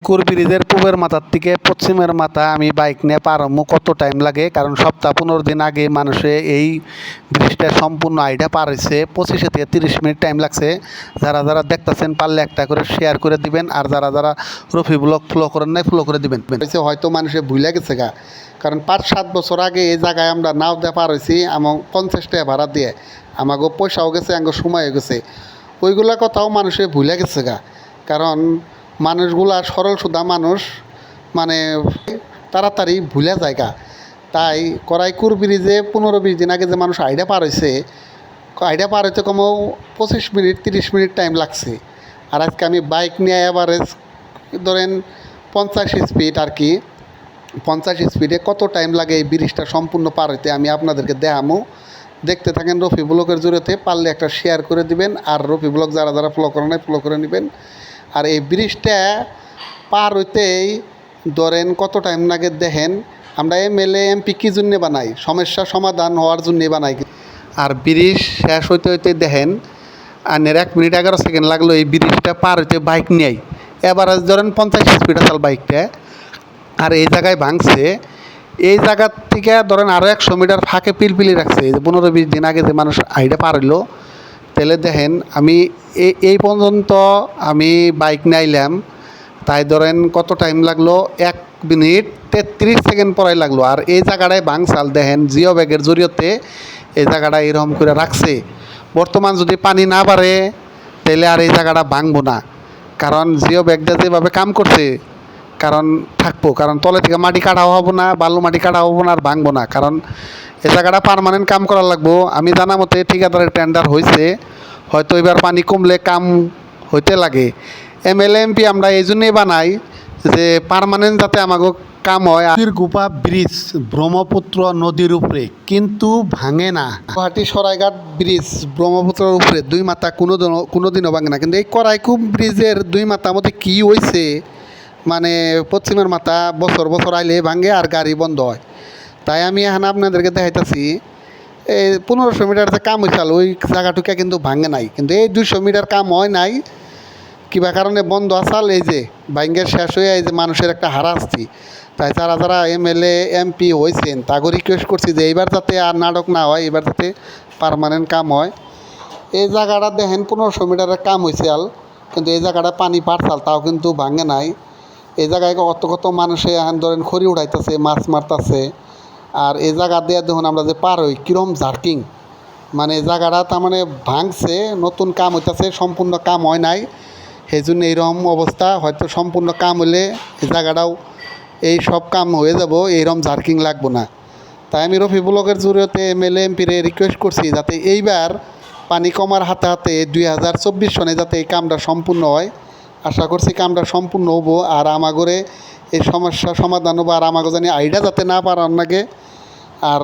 কুর ব্রিজের পূবের মাথার থেকে পশ্চিমের মাথা আমি বাইক নিয়ে পার হবো কত টাইম লাগে, কারণ সপ্তাহ 15 দিন আগে মানুষে এই ব্রিজটা সম্পূর্ণ আইডিয়া পার হয়েছে। 25 থেকে 30 মিনিট টাইম লাগছে। যারা যারা দেখতেছেন পারলে একটা করে শেয়ার করে দিবেন, আর যারা যারা রফি ব্লগ ফলো করেন নাই ফলো করে দিবেন। হয়তো মানুষে ভুলে গেছে গা, কারণ 5-7 বছর আগে এই জায়গায় আমরা নাও দিয়ে পার হয়েছি, আমার 50 টাকা ভাড়া দিয়ে, আমাকে পয়সাও গেছে, আমার সময় হয়ে গেছে। ওইগুলা কথাও মানুষে ভুলে গেছে গা, কারণ মানুষগুলা সরল সুদা মানুষ, মানে তাড়াতাড়ি ভুলে জায়গা। তাই করাইকুর ব্রিজে 15-20 দিন আগে যে মানুষ আইডিয়া পার হয়েছে, আইডিয়া পার হইতে কমও 25 মিনিট 30 মিনিট টাইম লাগছে। আর আজকে আমি বাইক নিয়ে অ্যাভারেজ ধরেন 50 স্পিড আর কি, 50 স্পিডে কত টাইম লাগে এই ব্রিজটা সম্পূর্ণ পার হইতে আমি আপনাদেরকে দেখামো। দেখতে থাকেন রফি ব্লগের জরিয়তে, পারলে একটা শেয়ার করে দিবেন, আর রফি ব্লগ যারা যারা ফলো করে নাই ফলো করে নেবেন। আর এই ব্রিজটা পার হইতেই ধরেন কত টাইম লাগে দেখেন। আমরা এমএলএ এমপি কী জন্যে বানাই? সমস্যা সমাধান হওয়ার জন্যে বানাই। আর ব্রিজ শেষ হইতে হইতে দেখেন আনের 1 মিনিট 11 সেকেন্ড লাগলো এই ব্রিজটা পার হইতে বাইক নিয়েই। এভারেজ ধরেন 50 স্পিড চাল বাইকটা। আর এই জায়গায় ভাঙছে, এই জায়গার থেকে ধরেন আরও 100 মিটার ফাঁকে পিলপিলি রাখছে। এই যে 15-20 দিন আগে যে মানুষ আইডিয়া পার হইলো, তাহলে দেখেন আমি এই পর্যন্ত আমি বাইক নাইলাম, তাই ধরেন কত টাইম লাগলো, 1 মিনিট 33 সেকেন্ড পরে লাগলো। আর এই জায়গাটায় ভাঙসাল দেখেন জিও ব্যাগের জরিয়তে এই জায়গাটা এরকম করে রাখছে। বর্তমান যদি পানি না বাড়ে তাহলে আর এই জায়গাটা ভাঙবো না, কারণ জিও ব্যাগটা যেভাবে কাম করছে কারণ থাকবো, কারণ তলে থেকে মাটি কাটাও হবো না, বালু মাটি কাটা হবো না, আর ভাঙবো না, কারণ এই জায়গাটা পার্মানেন্ট কাম করা লাগবো। আমি জানা মতে ঠিকাদারের টেন্ডার হয়েছে, হয়তো এবার পানি কমলে কাম হইতে লাগে। এমএলএ এমপি আমরা এই জন্যই বানাই যে পার্মানেন্ট যাতে আমাকে কাম হয়। গুপা ব্রিজ ব্রহ্মপুত্র নদীর উপরে, কিন্তু ভাঙে না। গুয়াহাটি সরাইঘাট ব্রিজ ব্রহ্মপুত্রের উপরে 2 মাথা কোনোদিনও ভাঙে না, কিন্তু এই করাইকুপ ব্রিজের 2 মাথার মধ্যে কী হয়েছে, মানে পশ্চিমের মাথা বছর বছর আইলে ভাঙে আর গাড়ি বন্ধ হয়। তাই আমি এখন আপনাদেরকে দেখাইতেছি এই 1500 মিটার যে কাম হয়েছিল ওই জায়গাটুকা কিন্তু ভাঙে নাই, কিন্তু এই 200 মিটার কাম হয় নাই কিবা কারণে বন্ধ আসাল। এই যে ভাঙ্গের শেষ হয়ে এই যে মানুষের একটা হারাস্তি। তাই যারা যারা এমএলএ এমপি হয়েছেন তাকে রিকোয়েস্ট করছি যে এইবার যাতে আর নাটক না হয়, এবার যাতে পার্মানেন্ট কাম হয়। এই জায়গাটা দেখেন 1500 মিটারের কাম হয়েছে আল, কিন্তু এই জায়গাটা পানি পারছাল তাও কিন্তু ভাঙে নাই। এই জায়গায় কত কত মানুষে এখন ধরেন খড়ি উঠাইতেছে, মাছ মারতেছে। আর এই জায়গা দিয়ে দেখুন আমরা যে পার হই কিরম জার্কিং, মানে এই জায়গাটা তার মানে ভাঙছে, নতুন কাম হইতেছে, সম্পূর্ণ কাম হয় নাই, সেই জন্য এইরকম অবস্থা। হয়তো সম্পূর্ণ কাম হলে এই জায়গাটাও এই সব কাম হয়ে যাব, এইরকম জার্কিং লাগবো না। তাই আমি রফি ব্লগের জরিয়তে এমএলএ এমপিরে রিকোয়েস্ট করছি যাতে এইবার পানি কমার হাতে হাতে 2024 সনে যাতে এই কামটা সম্পূর্ণ হয়। আশা করছি কামটা সম্পূর্ণ হবো, আর আমাগরে এই সমস্যা সমাধান হবো, আর আমাকে জানি আইডিয়া যাতে না পারার নাগে, আর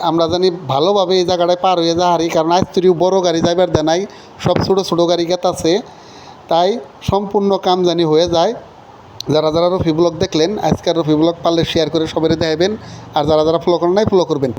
আমরা জানি ভালোভাবে এই জায়গাটায় পার হয়ে যা হারি, কারণ আজকেও বড় গাড়ি যাইবার দেয় নাই, সব ছোটো ছোটো গাড়ি গেতাছে। তাই সম্পূর্ণ কাম জানি হয়ে যায়। যারা যারা রফি ব্লগ দেখলেন আজকের রফি ব্লগ পারলে শেয়ার করে সবাই দেখাবেন, আর যারা যারা ফলো করেন নাই ফলো করবেন।